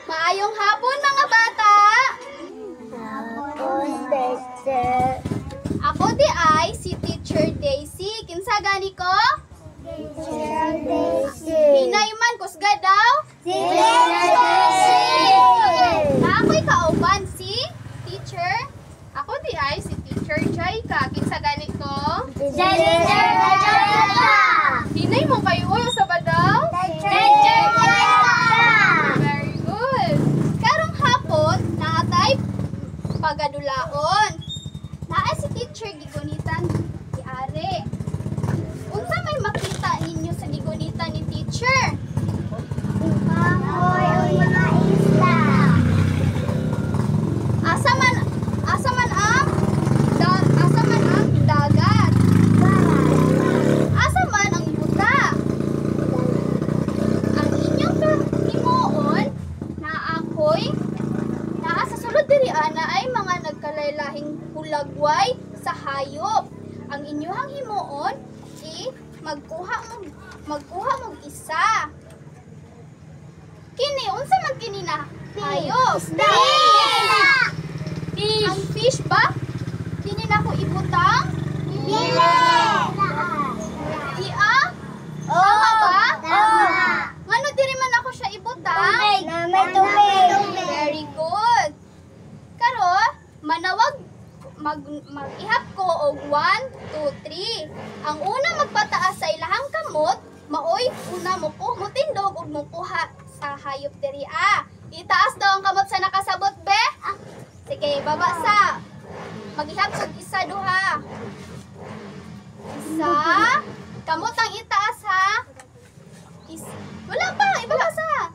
Maayong hapon mga bata! Hapon, teacher. Ako di ay si Teacher Daisy. Kinsa gani ko? Teacher Daisy. Hinay man kusga daw? Teacher Daisy. Na ako'y kauban si Teacher. Ako di ay si Teacher Jaika. Kinsa gani ko? Teacher Jaika. Hinay mo kayo sa badaw? Teacher Jaika. Very good. Karong hapon, naatay pagadulaon. Naa si Teacher gigunitan si Are. Unsa may makita ninyo sa gigunitan ni Teacher? Kahoy ang mga isla. Asa man ang dagat? Asa man ang yuta? Ang inyong himuon na ako'y naa sa sulod diri ana ay mga nagkalaylahing hulagway sa hayop. Ang inyong himuon magkuha mo isa. Kini unsa man kini na hayop? Fish. Ang fish ba? Kini na ko ibutang? Dili. Iya? Tama ba? Tama. Ngano diri man ako siya ibutang? Tubig. Na may tubig. Very good. Karo, manawag mag-ihap ko og 1, 2, 3. Ang una magpataas sa ilahang kamot, maoy una mo ko mutindog ug mukuha sa hayop diri Itaas daw ang kamot sa nakasabot be. Sige, baba sa. Mag-ihap og isa duha. Isa. Kamot ang itaas ha. Wala pa, ibaba sa.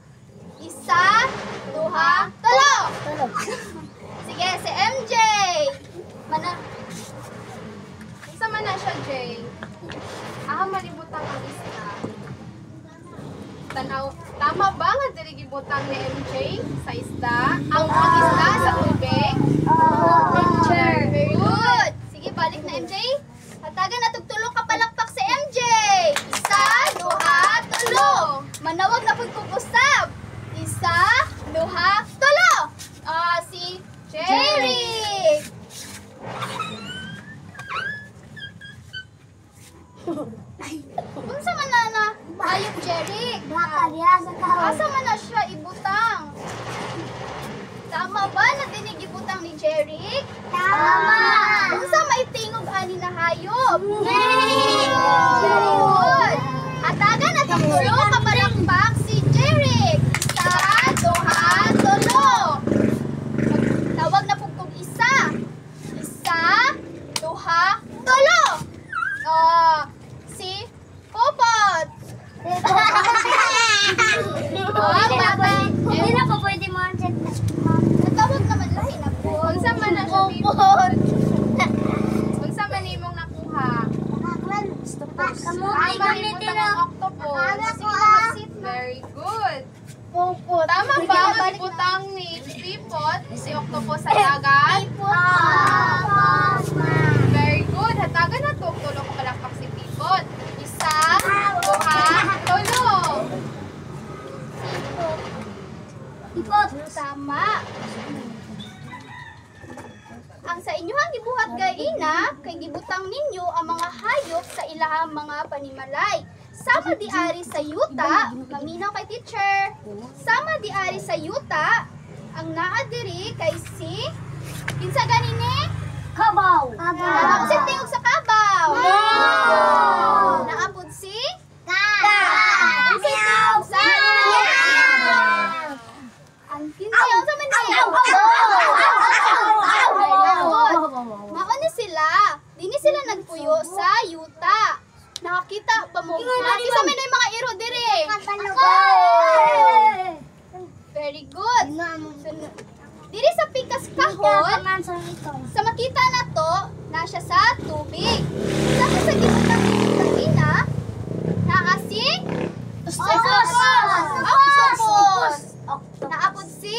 Isa, duha, tulo. Sige, si MJ. Isa man na siya, Jay. Malibutang ang isla. Tama ba nga diri gibutang ni MJ sa isda? Ang isda sa tubig? Teacher. Very good. Sige, balik na MJ. Hatagan na tulo ka palakpak si MJ. Isa, duha, tulo. Manawag na pud kog usab. Isa, duha, tulo. Si Jerry. Unsa man na hayop Jerry? Asa man na siya ibutang? Tama ba na dinig ibutang ni Jerry? Tama. Unsa may tingog ani na hayop? Very good. Hatagan na tulo ka palakpak si Jerry. Isa, duha, tulo. Tawag na pug kog isa. Isa, duha, tulo. Si Popot. Hindi na po pwede mo ang chat. Natawag naman lahi na po. Unsa man na siya Popot? Unsa man imong nakuha? Ay, malibutang ang octopus. Sige na mag-sit. Very good. Tama ba ang ibutang ni Pipot si octopus sa dagat? Very good. Hatagan na to. Tulo ko kalakpak si Pipot. Isa, duha, tulo. Tama. Ang sa inyohang gibuhat gaina, kay gibutang ninyo ang mga hayop sa ilahang mga panimalay. Sama di ari sa yuta, maminaw kay teacher. Sama di ari sa yuta, ang naa diri kay si kinsa ganini? Kabaw. Si tingog sa kabaw. Naapod si ang tingog sa ang kinsa sa man Mauni sila. Dini sila nagpuyo sa yuta. Nakakita ba mo? Nakita mo na yung mga iro dire. Very good. Diri sa pikas kahon, sa makita na to, na siya sa tubig. Sa gibutang kanina, naasi octopus. Naapod si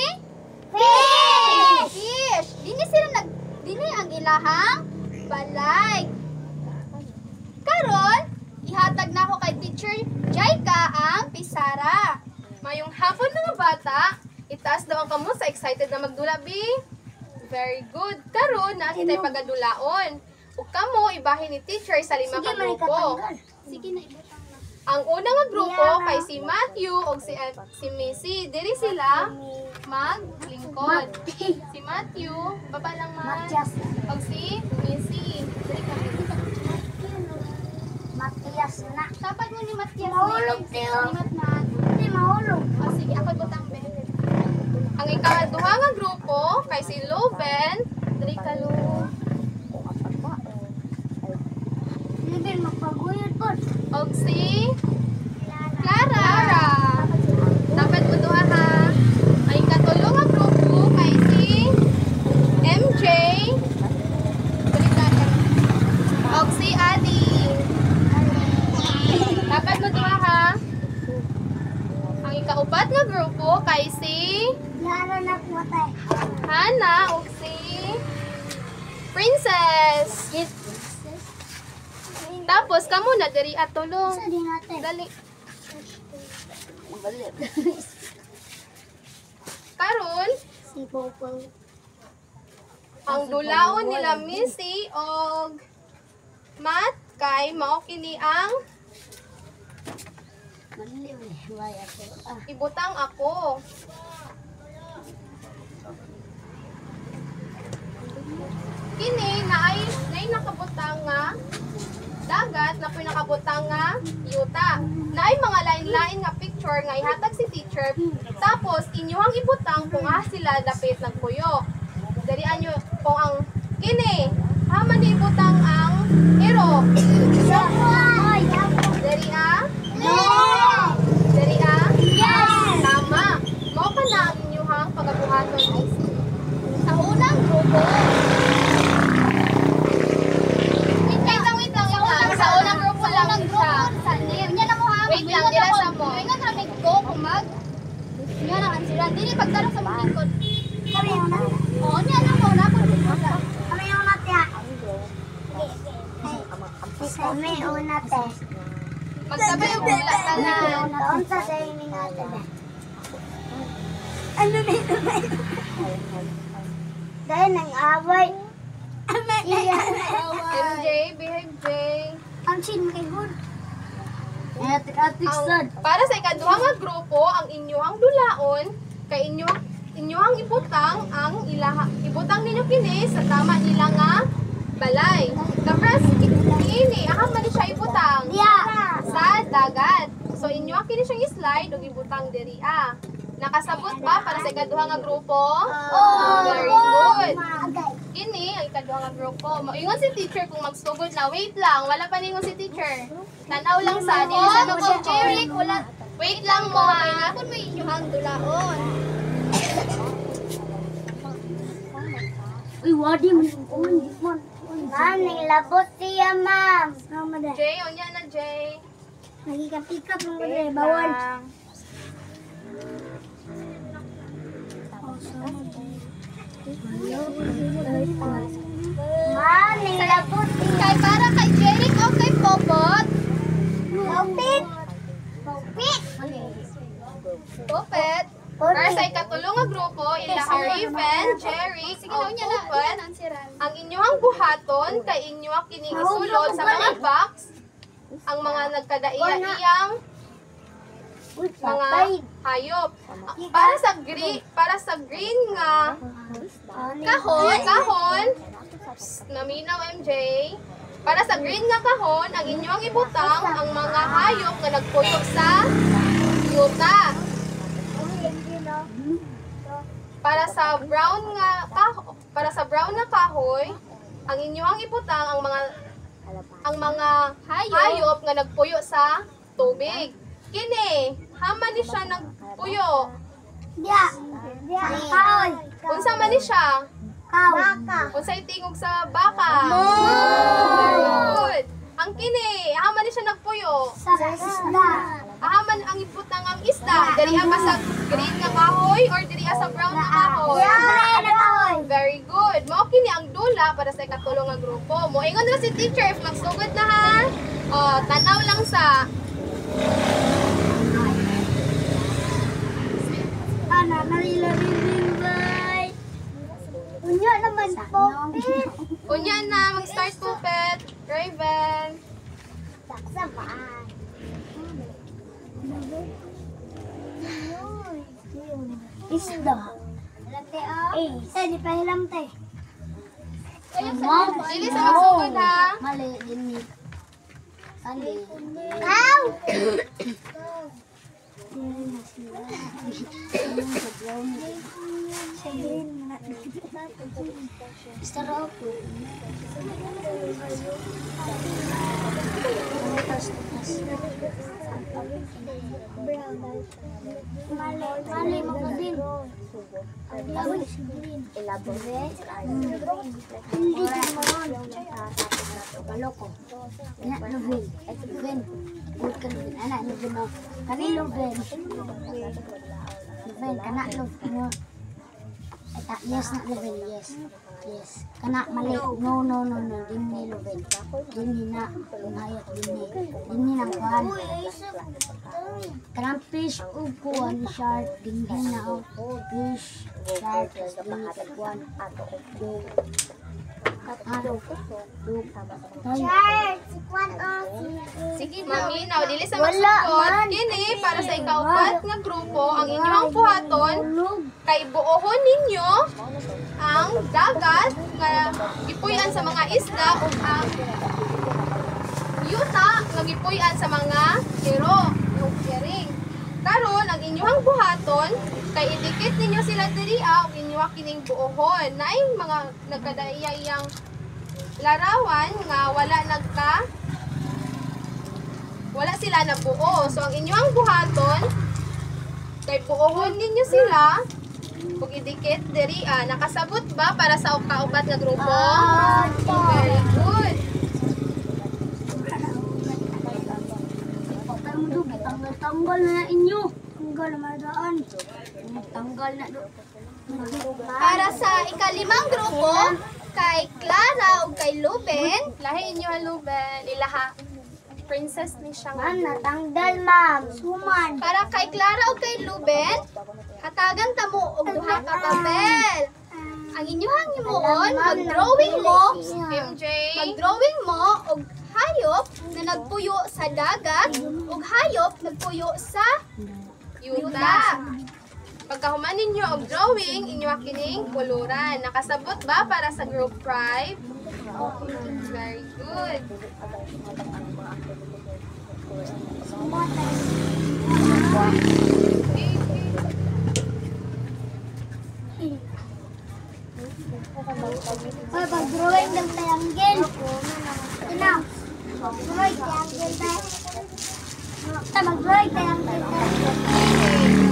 fish. Dini ang ilahang balay. Karon, ihatag na ako kay Teacher Jaika ang pisara. Mayong hapon mga bata, Itaas daw ang kamo sa excited na magdula, B. Very good. Karon na kita'y pagadulaon. Ug kamo ibahin ni teacher sa 5 ka grupo. Sige na, ibutang na. Ang una nga grupo kay si Matthew ug si Missy. Diri sila maglingkod. Si Matthew, baba lang man. Matias. Ug si Missy. Diri ka. Matias na. Dapat mo ni Matias. Mahulog, Teo. Hindi mahulog. Oh, sige, ako butang be. Ang ikaduha nga grupo kay si Loven. Diri ka, Lo. Libil, magpaguyod po. Og si Clara. Dapat mo duha ha. Ang ikatulo nga grupo kay si MJ. Dili ka. Og si Adi. Dapat mo duha ha. Ang ikaupat nga grupo kay si Laro na po tayo. Hana og si Princess. Tapos kamo na diri at tulong. Sa din natin. Dali. Karon, Si Popol. ang dulaon nila Missy og Matt kay mao kini ang Maliw eh. Waya ko. ibutang ako. Kini naay nakabutang nga dagat na pinakabutang nga yuta. Naay mga lain-lain nga picture nga ihatag si teacher. Tapos inyong ibutang kung sila dapit nagpuyo. Dari anyo kung ang kini haman ni ibutang ang hero. Ay, Dari no! Dari Yes! tama. Mao pa na ang inyong pagabuhaton sa unang grupo. Wait lang. Sa unang grupo lang siya. Wait lang, dila sa mo. Ingat na may go kumag. Nya na ang sila. Dili pagtarong sa mga lingkod. Kami yung natin. Oo, niya na mo na po. Kami yung natin. Kami yung natin. Magsabay yung bula tanan. Doon sa dining natin. Ano na ito? Dahil nang away. MJ, behave, J. Ang chin kay Hood. Atik-atik Para sa ikaduha nga grupo, ang inyong dulaon, kay inyong ibutang ang ibutang ninyo kini sa tama nila nga balay. Kapras kini, man siya ibutang sa dagat. So inyo kini siyang slide ug ibutang diri Nakasabot ba para sa ikaduha nga grupo? Very good. Kini ang ikaduha nga grupo. Moingon si teacher kung magsugod na. Wait lang, wala pa ningon si teacher. Tanaw lang sa dili sa mga Jeric, wala. Wait lang mo ha. Kun mo inyong dulaon. Uy, wadi mo. Ma'am, nilabot siya, ma'am. Jay, onya na Jay. Nagikapikap ng mga bawal. Ma'am, nilabot siya. Kay para kay Jeric o kay Popot? Popit. Popit. Popet. Para sa ikatulong nga grupo, ila Raven, Jeric, o Popet. Ang inyong buhaton kay inyong kining isulod sa mga box ang mga nagkadaiya-iyang mga hayop. Para sa green nga kahon, naminaw MJ. Para sa green nga kahon, ang inyong ibutang ang mga hayop nga nagpuyo sa yuta. Para sa brown nga kahoy, ang inyong ibutang ang mga hayop nga nagpuyo sa tubig. Kini, haman ni siya nagpuyo. Kaoy. Unsa man ni siya? Baka. Unsa itingog sa baka? Very good. Ang kini, haman ni siya nagpuyo. Sa isda. Haman ang ibutang ang isda. Diri ba sa green nga kahoy or diri sa brown nga kahoy? Very good. Mao kini ang dula para sa ikatulong nga grupo. Moingon ra si teacher if magsugod na ha. Tanaw lang sa na nalilarimbay. Unya naman Popit. Unya na, mag-start Puppet. Raven. Saksa ba? Isda. Eh, di pa hilam te. Dili sa magsugod ha. Mali, dini. Ali. Ow! Staro ako. Mali, magdin. Elaborate. Hindi ka naman. Kaloko. Ina, Loven. Loven. Buat ka Loven. Anak, Loven mo. Kani Loven. Loven, kana Loven. Yes na Loven, yes. Yes. Kana mali. No. Dini Loven. Dini na. Unayot, dini. Dini na kuhan. Kanang fish kuhan, shark. Dini na. Fish, shark. Dini ka kuhan. Sige, maminaw. Dili sa magsugod. Kini, para sa ikaupat nga grupo, ang inyong buhaton, kay buohon ninyo ang dagat nga gipuy-an sa mga isda o ang yuta nga gipuy-an sa mga kero o kering. Karon ang inyong buhaton kay idikit ninyo sila diriya og inyong kining buohon. Naay mga nagkadaiyang larawan nga wala sila na buo. So ang inyong buhaton kay buohon ninyo sila ug idikit diriya. Nakasabot ba para sa kaupat nga grupo? Very good. Tanggal na inyo. Tanggal na madaan. Tanggal na do. Para sa ikalimang grupo, kay Clara ug kay Luben, lahi inyo ang Luben, ilaha. Princess ni siya nga. Ma'am, natanggal ma'am. Suman. Para kay Clara ug kay Luben, hatagan ta mo og duha ka papel. Ang inyong himuon, mag-drawing mo, MJ. Mag-drawing mo og hayop na nagpuyo sa dagat ug hayop nagpuyo sa yuta. Pagkahuman ninyo og drawing, inyo kining kuluran. Nakasabot ba para sa group 5? Very good. Ay, pag-drawing ng triangle. Ina. Mag-drawing triangle tayo. Mag-drawing triangle tayo.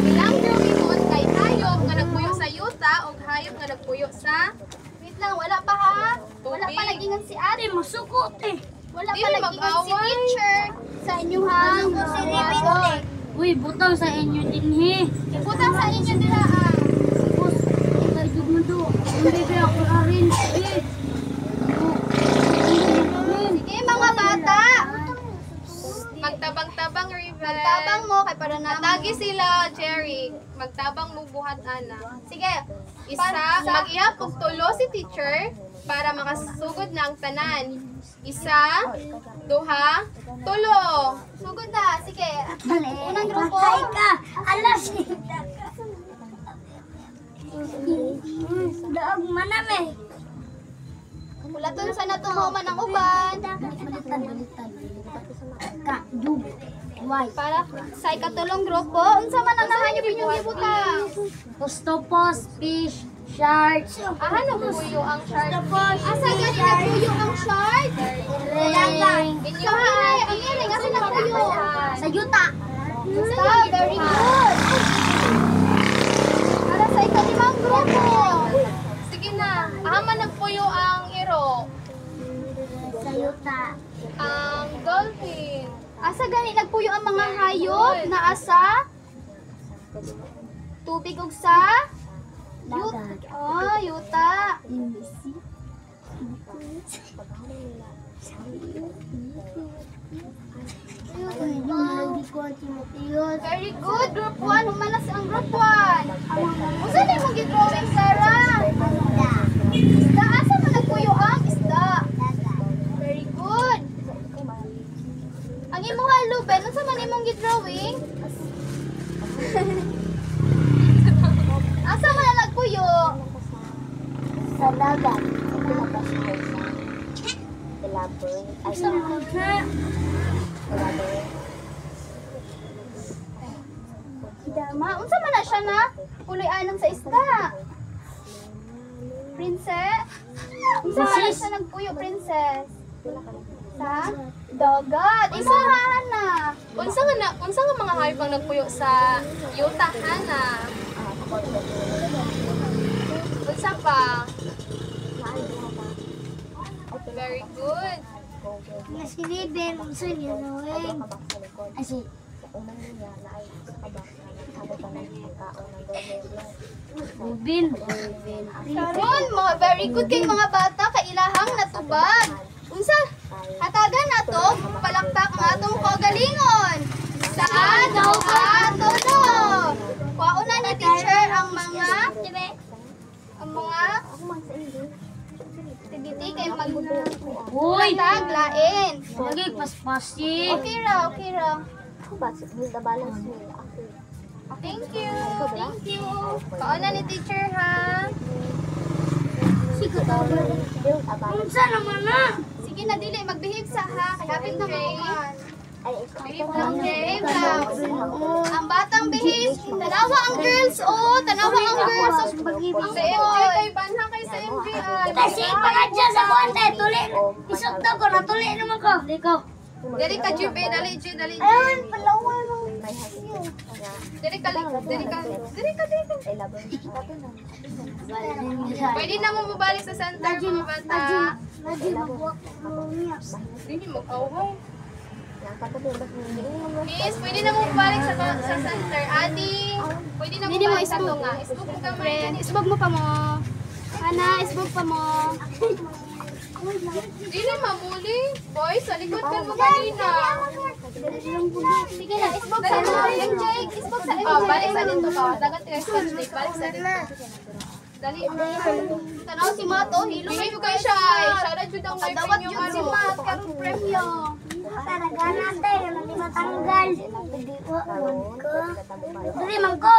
Ilang drawing mo kay hayop nga nagpuyo sa yuta o hayop nga nagpuyo sa... Wait lang, wala pa ha? Wala pa nagingan si ate. Masukot eh. Wala pa nagingan si teacher. Sa inyo ha? Si Ribinte. Uy, butang sa inyo din he. Ibutang sa inyo nila ah. Tapos, ikaw yung mundo. Hindi kaya ako na rin. Sige mga bata. Magtabang-tabang, Riven. Magtabang mo kay para na. Atagi sila, Jerry. Magtabang mo buhat ana. Sige. Mag-ihap og tulo si teacher para makasugod na ang tanan. Isa, duha, tulo. Sugod na. Sige. Unang grupo. Patay ka. Alas. Daog maname. Ulaton sana tumuman ang uban. Balitan. Ka, jug, why? Para sa ikatulong grupo, unsa man ang nahanyo pinyong ibutang? Octopus, fish, shark, Aha, nabuyo ang shark. Asa gani nabuyo ang shark? ring, Inyo ha, ang iring, asa nabuyo? sa yuta. Stop, very good. Para sa ikalimang grupo. Sige na, aha nagpuyo ang iro. Sa yuta. Ang dolphin. Asa gani nagpuyo ang mga hayop na asa? Tubig ug sa? Yuta. Oh, yuta. Very good. Group 1. Humanas ang group 1. Usa na mong gidrawing, Sarah? Isda. Asa man nagpuyo ang isda? Very good. Ang imong haluben, unsa man imong gidrawing? Asa man na nagpuyo? Sa dagat. Elaborate. Sa mga Dama, unsa man na siya na? Puloy anang sa isda. Princess? Unsa man na siya nagpuyo, princess? Sa dagat. Imo hana. Unsa nga mga hayop ang nagpuyo sa yuta hana? Unsa pa? Very good. si Riven, so yun. Asi. Rubin. Karon, mga very good kay mga bata kay ilahang natubag. Unsa? Hatagan nato palakpak ang atong kaugalingon. Saan daw ato no? Kuhauna ni teacher ang mga activity kay Uy! magtaglain. Lagi paspasi. Okay ra. Thank you. Kuhauna ni teacher ha. Unsa naman na? Sige na dili magbehave sa ha. Kay hapit na makuhan. Behave lang. Ang batang behave. Tanawa ang girls, oh. Tanawa ang girls. Sa MJ kay banha kay sa MGI. Kasi pangadya sa konte, tuli. Isok daw ko, natuli naman ko. Diko. Dali ka Jube, dali Jube, dali. Ayun, palawan mo. Dali ka. Pwede na mo mabalik sa center mga bata. Lagi mabuwak mo niya. Hindi mo kaway. Miss, pwede na mo balik sa center. Adi, pwede na mo balik sa to nga. Isbog mo ka friend. Isbog mo pa mo. Ana, isbog pa mo. Dili mamuli. Boys, sa likod ka mo kanina. Sige na, isbog sa mo. MJ, isbog sa MJ. Oh, balik sa dito pa. Dagat ka stage day. Balik sa dito. Dali. Tanaw si Mato, hilo Bigay kayo mo kay kay siya. Shai. Shoutout jud ang live Dawat ninyo yun si ano. Mat, karong premyo. Talaga natin, hindi matanggal. Dali, mangko.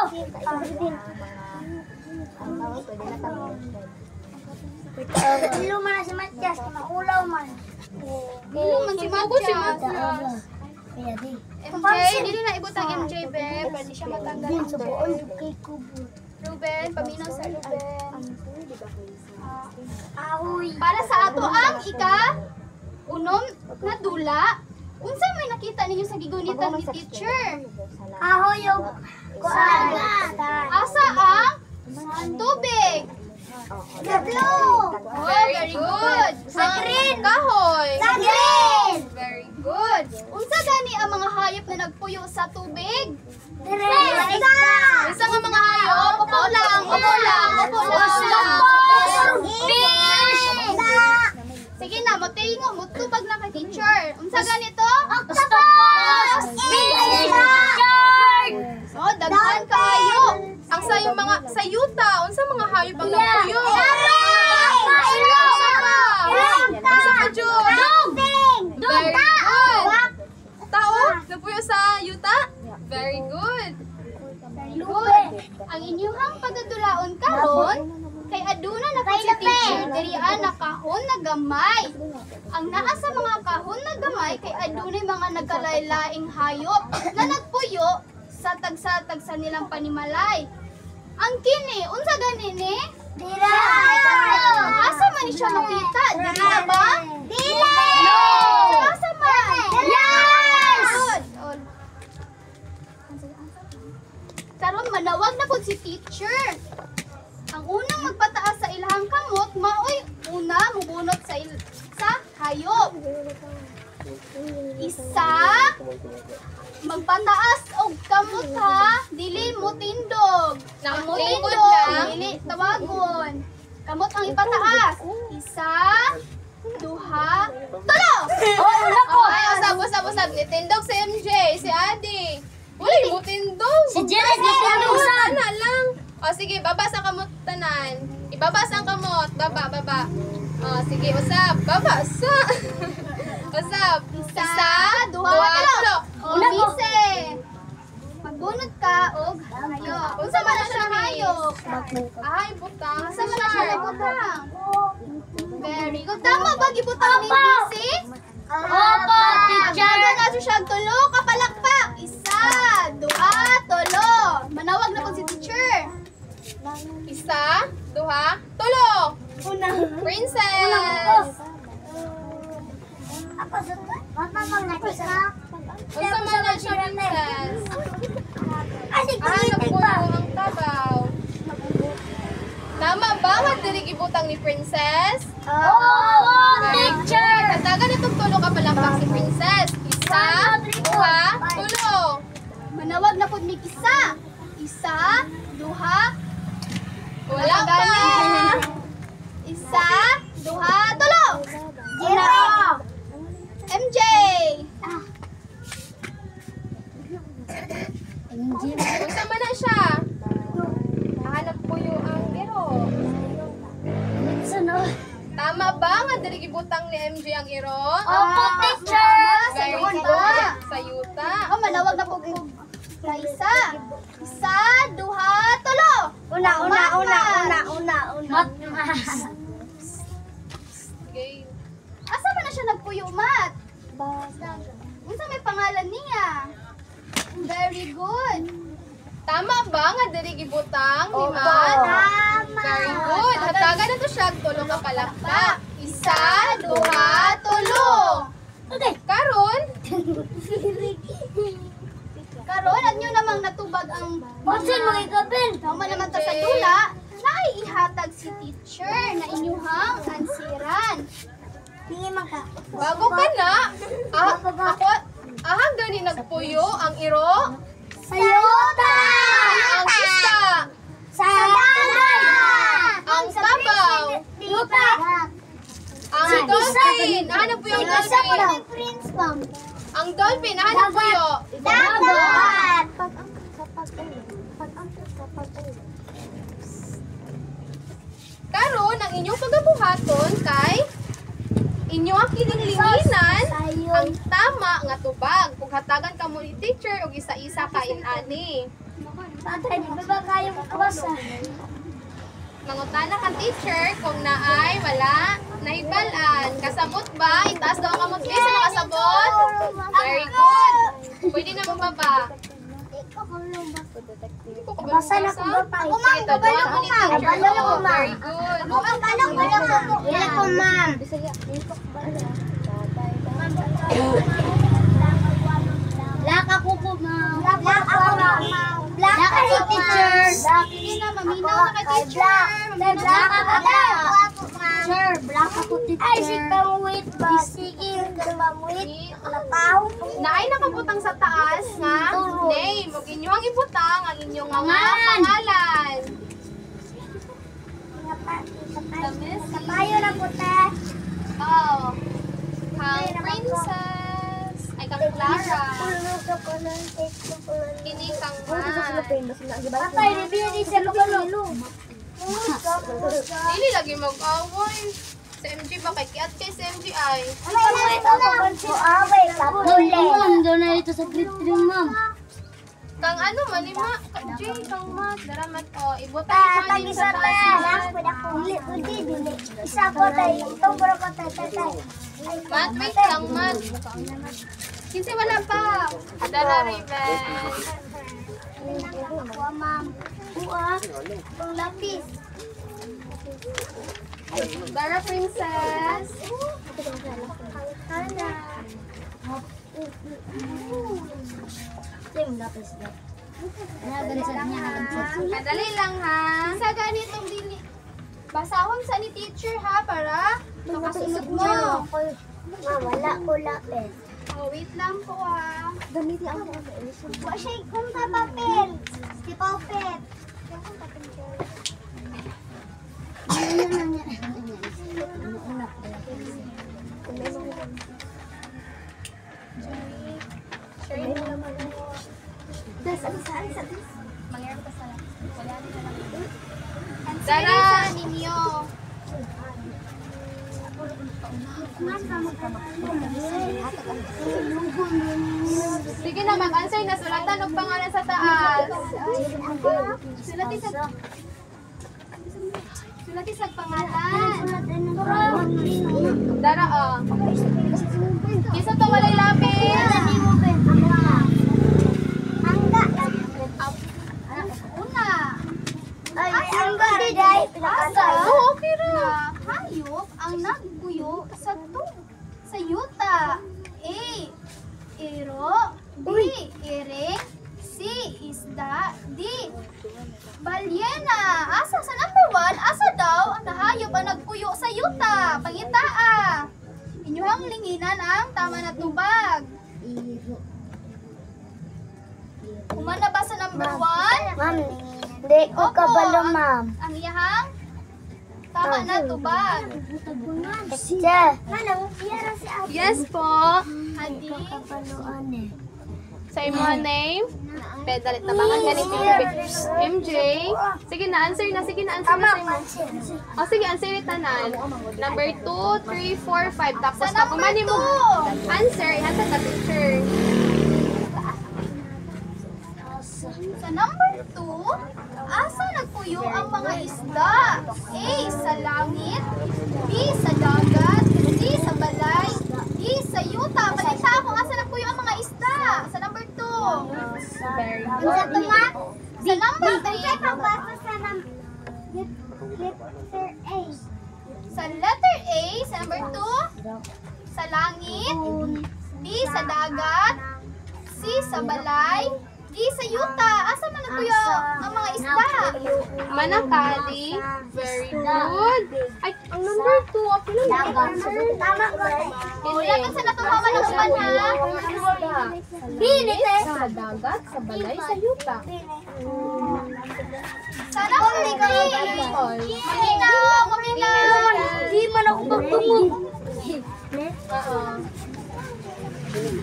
Ilo man na si Matias, maulaw man. Hilo man si Subo si Matias. Kaya di. MJ, dili na ibutang MJ, be. Pwede siya matanggal Din ang sa be. buon, kay kubo. Ruben, paminaw sa Ruben. Ahoy. Para sa ato ang unom na dula, unsa may nakita ninyo sa gigunitan ni teacher? Ahoy yung kuan. Asa ang tubig? The blue. Oh, very good. Sa green. Kahoy. Sa green. Very good. Unsa gani ang mga hayop na nagpuyo sa tubig? Dire. Isa nga mga hayop, upo lang. Fish. Sige na, mutubag na kay teacher. Unsa ganito? Octopus. Shark. So, daghan kayo. Ang sa yuta, unsa mga hayop ang nagpuyo? Unsa pa jud? Very good. Tao, nagpuyo sa yuta? Very good. Good. Ang inyuhang pagdadulaon karon kay aduna na po si teacher diri na kahon na gamay. Ang naa sa mga kahon na gamay kay adunay mga nagkalaylaing hayop na nagpuyo sa tagsa nilang panimalay. Ang kini, unsa gani ni? Dira. Asa man ni siya makita? Dili na ba? Dili. No! Asa man? Yes! Good. Karon manawag na pud si teacher. Ang unang magpataas sa ilahang kamot, maoy una mubunot sa hayop. Isa, magpataas og kamot ha, dili mo tindog. Ang mo Lingkod tindog, lang. dili tawagon. Kamot ang ipataas. Isa, duha, tulo! Oh, una ko. Ay, usab. Nitindog si MJ, si Adi. Uy, mo tindog. Si Jared nitindog sa. Sana lang. O, sige, baba sa kamot tanan. Ibaba sa kamot. Baba. O, sige, usab. Baba sa. Usab. Isa, duha, tulo. O, Una ko. Mise. Magbunot ka, og hayok. Unsa man na siya hayok? Ay, butang. Unsa man na siya butang? Very good. Tama ba gibutang ni Mise? Opo, teacher. Ang na siya tulo ka palakpak. Isa, duha, tulo. Manawag na po si teacher. Isa, duha, tulo. Una. Princess. Ako sa mama mga ka. Unsa man na siya, princess? Asi ko Ano itik po ba? ang tabaw? Tama ba? Wag diri gibutang ni princess? Oo, teacher. Katagan itong tulo ka palakpak si princess. Isa, duha, tulo. Manawag na po ni isa. Isa, duha, Wala pa. isa, duha, tulo. Zero. MJ. Unsa man na siya? Hanap po yung ang iro. Sunod. Tama ba nga diri gibutang ni MJ ang iro? Opo, teacher. Very Sayuta. good. Sayuta. Oh, manawag na po sa isa. Isa, duha, tulo. Una. Okay. Asa man na siya nagpuyo, Mat? Unsa may pangalan niya? Very good. Tama ba nga diri gibutang ni Mat? Very good. Hatagan na to siya tulo ka palakpak. Isa, duha, tulo. Okay. Karon, Karon, at nyo namang natubag ang Watson, mga ikapin. Tama naman ta sa dula, na ihatag si teacher na inyuhang ansiran. Tingin man ka. bago pa na. Ahang gani nagpuyo ang iro. Sayota! Ang isda. Sa dagat! Ang sabaw. Lupa! Ang dolphin. Hanap po yung dolphin. Prince Mom. Ang dolphin. Hanap po yung. Dagat! Karon ang inyong pagabuhaton kay inyo ang kininlinginan ang tama nga tubag. Kung hatagan ka mo ni teacher og isa-isa ka inani. Tatay, di ba kayo makabasa? Mangutana kang teacher kung naay wala nahibalan. Kasabot ba? Itaas daw ang kamot sa nakasabot. Very good. Pwede na mababa. Basa na ko ba pa? Ako ma'am, kabalo ko ma'am. Kabalo ko ma'am. Very good. Wala ko ma'am. Laka ko po ma'am. Laka ko ma'am. Laka ko teacher. Sige na, maminaw na kay teacher. Laka ko teacher. Laka ko teacher. Ay, si Pamwit ba? Sige, Pamwit. Napaw. Naay nakabutang sa taas nga name. Ug inyong ibutang ang inyong nga pangalan. Kapayo na po te. Oh. Kang Princess. Ay, kang Clara. Kini kang Ma. Patay, review ni Sir Lolo. Dili lagi mag-away. Sa MG ba kay Kiat kay sa MG ay. Ma'am, doon na ito sa grade 3, ma'am. Kang ano man ni Ma, kang J, kang Ma, daramat o ibutang mo din sa taas. Isa po tayo. Itong puro ko tayo. Mat, wait lang, Mat. Kinsi wala pa. Dara, Raven. Kuha, ma'am. Kuha. Itong lapis. Dara, Princess. Ito yung lapis na. Nagansad niya, nagansad siya. Madali lang, ha? Sa ganitong dili. Basahon sa ni teacher ha para makasunod mo. Ma'am, wala ko lapis. Oh, wait lang po ha. Gamit lang ako. Wa siya kung ka papel. Si Popet. Ano na niya? Ano na? Dara. ninyo. Sige na, mag-answer na. Sulatan og pangalan sa taas. Sulati sa pangalan. Dara, oh. Kisa to walay lapis. Una. Asa? Oo, okay ra. Hayop ang nagpuyo sa yuta. A. Iro. B. Iring. C. Isda. D. Balyena. Asa sa number 1? Asa daw ang nahayop ang nagpuyo sa yuta? Pangitaa. Inyuhang linginan ang tama na tubag. Kumana ba sa number 1? Ma'am, hindi ko kabalo, ma'am. Ang iyahang tama na tubag. Che. Manang, piyara si Ate. Yes po. Hadi. Kabaluan eh. Sa imo name? Pedalit na bangan ganito. MJ. Sige na, answer na. Sige na, answer na sa imo. O sige, answer ni tanan. Number 2, 3, 4, 5. Tapos Sa pag number umani mo 2. answer, ihanda ka teacher. Sa number 2, asa nagpuyo ang mga isda? A. Sa langit. B. Sa dagat. C. Sa balay. D. Sa yuta. Balita ako asa nagpuyo ang mga isda. Sa number 2. Very Sa good. tuma- Sa number 3. Sa letter A. Sa number 2. Sa langit. B. Sa dagat. C. Sa balay. D. Sa yuta. Asa man nagpuyo ang mga isda? Manakali. Very good. Ay, ang number 2. Ang pila na answer. Tama ko. Wala man sa natumawa ng uban ha. B. Letter. Sa dagat, sa balay, sa yuta. Sa number 3. Maminaw. Maminaw. Hindi man ako magtungog. Oo.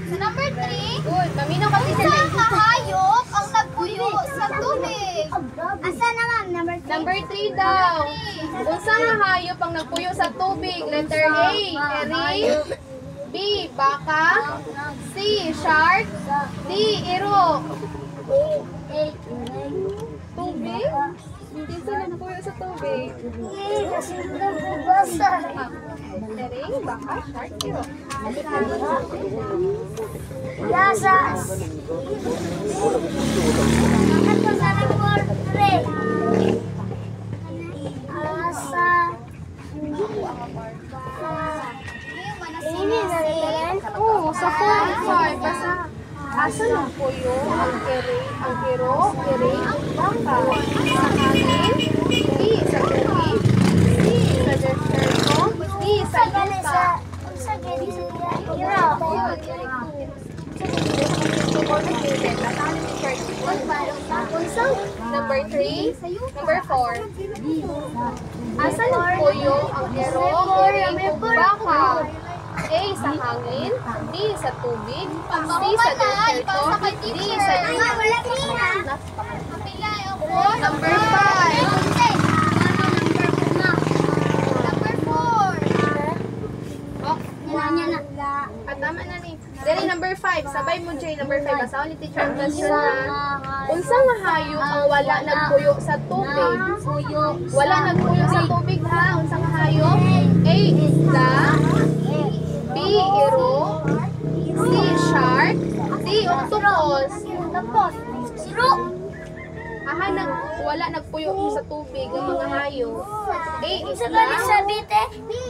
Sa number 3. Good. Maminaw kasi Isang mahayop ang nagpuyo sa tubig. Asa na, ma'am? Number 3. Number 3 daw. Unsang hayop ang nagpuyo sa tubig? Letter A, ering. B, baka. C, shark. D, iro. Tubig? Hindi sila nagpuyo sa tubig. Kasi nabubasa. Ering, baka, shark, iro. Yasa. Ako sa number 3. Asa. Ini na rin. Oo, sa 4. Basta, asa nagpuyo ang ering, ang iro, ering, baka. Sa hangin. D, sa tubig. C, sa desierto. D, sa yuta. Sa gani sa ira. Number 3. Number 4. Asa nagpuyo ang ero, ering, ug baka? A. Sa hangin. B. Sa tubig. C. Sa desierto. D. Sa yuta. Number 5. Number 4. Oh, tama na ni. Dali, number 5. Sabay mo, Jay. Number 5. Basaon ni teacher ang question na. Unsang nga hayop ang wala nagpuyo sa tubig? Wala nagpuyo sa tubig ha. Unsang nga hayop? A. Isda. B. Iro. C. Shark. D. Octopus. Aha, wala nagpuyo sa tubig ang mga hayop. A. Isda.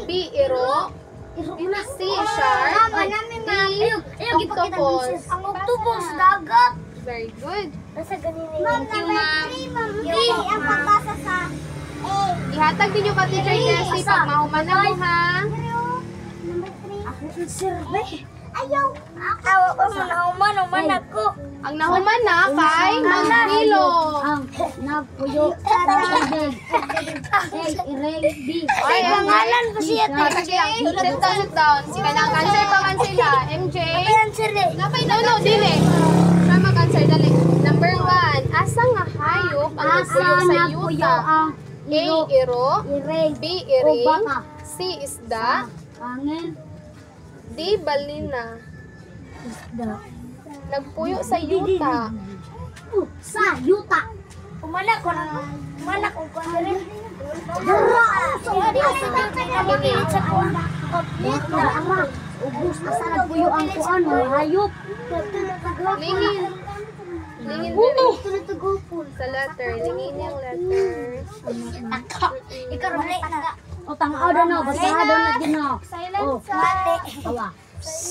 B. Iro. C. Shark. D. Octopus. Ang octopus dagat. Very good. Nasa ganito. Ma'am, number 3, ma'am. Hindi, ang pagbasa sa A. Ihatag ninyo ka teacher Jessie pag mahumana mo ha. Number 3. Ako yung survey. Ayaw. Awa ko mo na uman ako. Ang nahumana kay Magpilo. Ang nagpuyo sa tubig. A. Iring. B. Ay, Pangalan ko siya. Sige, sit down. Kaya answer pa man sila. MJ. Answer eh. No, dili. Siya mag-answer, dali. Number 1. Asa nga hayop ang nagpuyo sa yuta? A. Iro. Iring. B. Iring. O baka. C. Isda. Hangin. D. Balina. Isda. Nagpuyo sa yuta. Sa yuta. Umala ko na. Umala ko ko rin. Ubus asa nagpuyo ang kuan mo hayop. Lingin. Lingin dali. Sa letter. Lingin yung letter. Ikaw rin. O tang-aw daw no, basahan daw na din no. Silence. Awa.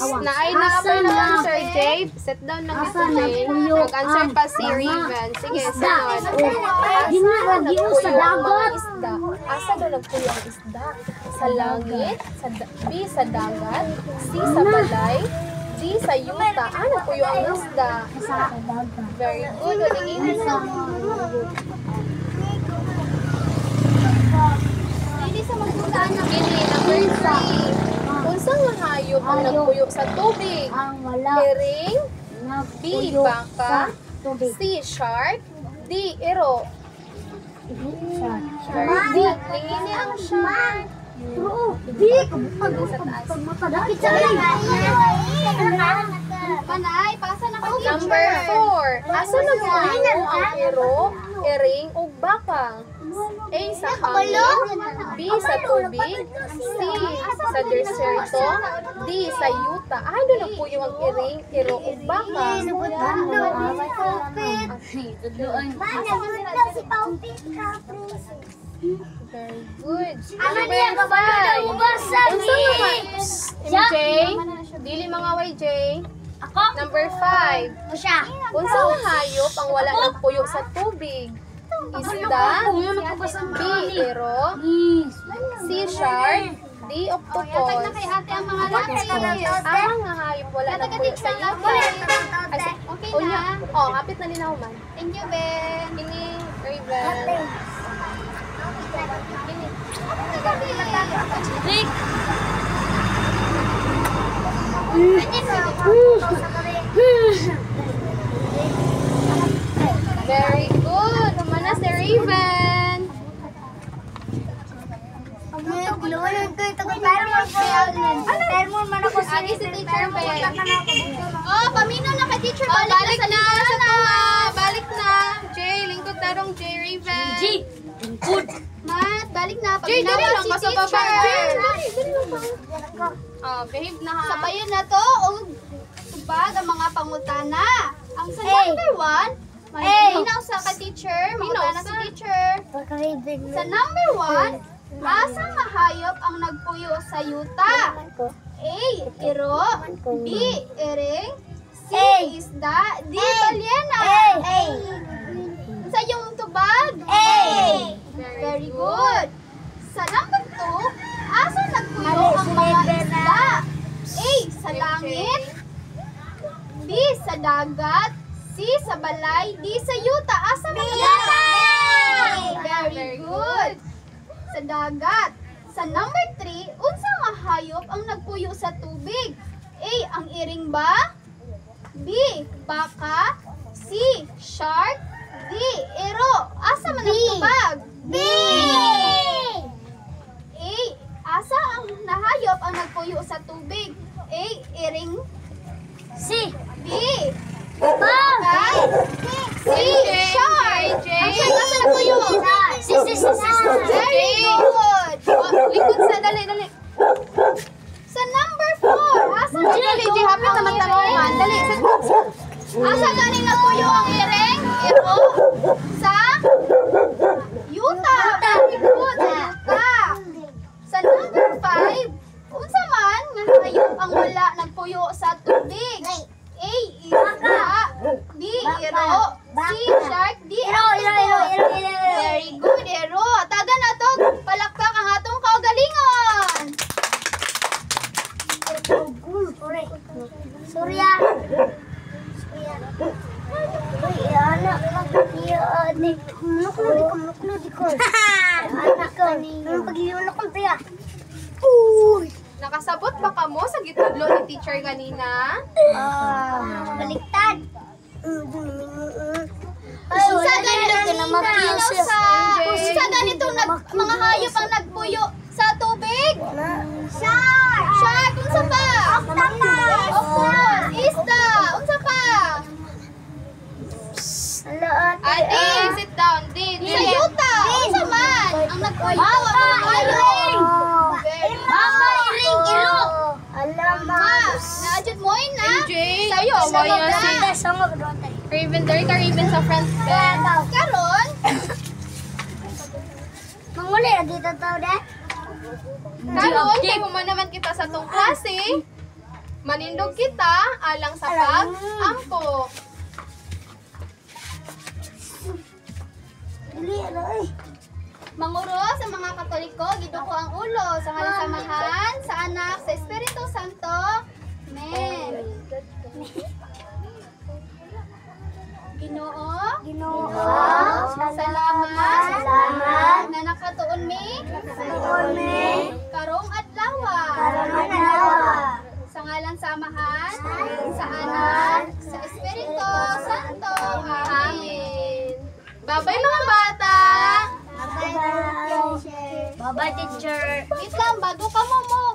Awa. Naay na ka pa Asa ng na? answer, Jade. Set down ng Asa ito, Jade. nagpuyo Mag-answer ang pa si mga Raven. Sige, isda? sunod. Ginaragyo sa dagat. Isda. Asa daw nagpuyo ang isda? Sa langit? B. Sa dagat? C. Sa balay? D. Sa yuta? Nagpuyo ang isda? Sa dagat. Very good. Ulingin mo. Hindi sa magdulaan ng Kini, number 3. Unsang hayop ang nagpuyo sa tubig? Ang wala Iring? B. nagpuyo sa Baka? tubig. C. Shark? D. Iro? Sa Very good. Lingin niya ang shark. Bro, di pag matadakit sa Panay, pasa na ka Number 4. Asa nagpuyo ang iro, iring, ug baka? A. Sa hangin. B. Sa tubig. C. Sa deserto. D. Sa yuta. Ano nagpuyo ang iring, iro, ug baka? Very good. Number 5. MJ, dili mga YJ. Number 5. Unsang hayop ang wala nagpuyo sa tubig? Isda, B. Iro, C. Shark, D. Octopus. na kay ate ang mga laki. Ang mga hayop wala nagpuyo sa yuta. Okay Unya, na. kapit na linaw man. Thank you, Ben. Ini, Raven. Very good. Kumana si Raven. Agi si Teacher Ben. Oh, paminaw na kay teacher. Oh, balik sa na lingkod sa tunga. Balik na. Jay, lingkod tarong Jay Raven. Good. Mat, balik na. Jay, dali Paminaw lang si ka sa baba. teacher. Jay, dali lang ba? Behave na ha. Sabayan na to. O, tubag ang mga pangutana. Ang sa number 1, minaw sa ka-teacher. Mangutana sa teacher. Sa number 1, asang mahayop ang nagpuyo sa yuta? A. Iro. B. Iring. C. Isda. D. Balyena. Sa yung tubag? Very good. Sa number 2, asa nagpuyo ang mga isda? A. Sa langit. B. Sa dagat. C. Sa balay. D. Sa yuta. Asa mga isda? Very good. Sa dagat. Sa number 3, unsang mahayop ang nagpuyo sa tubig? A. Ang iring ba? B. Baka. C. Shark. D. Iro. Asa man ang tubag? B. A. Asa ang nahayop ang nagpuyo sa tubig? A. Iring. Si. B. Baka. C. Shark. Ang asa nagpuyo? Very good. Lingkod sa, dali. Sa number 4, asa Dali, Jay, hapit naman tanungan. Dali, asa ganing nagpuyo ang iring? Iro? Sa yuta. Very good. Sa yuta. Sa number 5, unsa man nga hayop ang wala nagpuyo sa tubig? A. Isda. B. Iro. C. Shark. D. Very good, Iro. Tagan na to. Palakpak ang atong kaugalingon. Surya. Anak nakasabot ba ka mo sa gitudlo ni teacher kanina? baliktad. Unsa ganito minaw sa unsa ganitong mga hayop ang nagpuyo sa tubig? Shark! Shark, unsa pa? Octopus! Octopus, isda, unsa pa? Ate, sit down. Din. Sayuta, unsa man? Ang nagpuyo ang mga hayop. Baka iring iro! Ma, naadjud mo na. MJ, ayaw mo yan si Raven. Dari ka Raven sa front bench. Karon, Manguli na dito tao de? Karon, kay mo naman kita sa tong klase. Manindog kita alang sa pag-ampo. Dili, aray. manguro sa mga Katoliko, giduko ang ulo sa ngalan samahan, sa anak, sa Espiritu Santo. Amen. Ginoo, salamat na nakatuon mi karong adlaw. Sa ngalan samahan, sa anak, sa Espiritu Santo. Amen. Bye-bye mga bata! Bye-bye, teacher.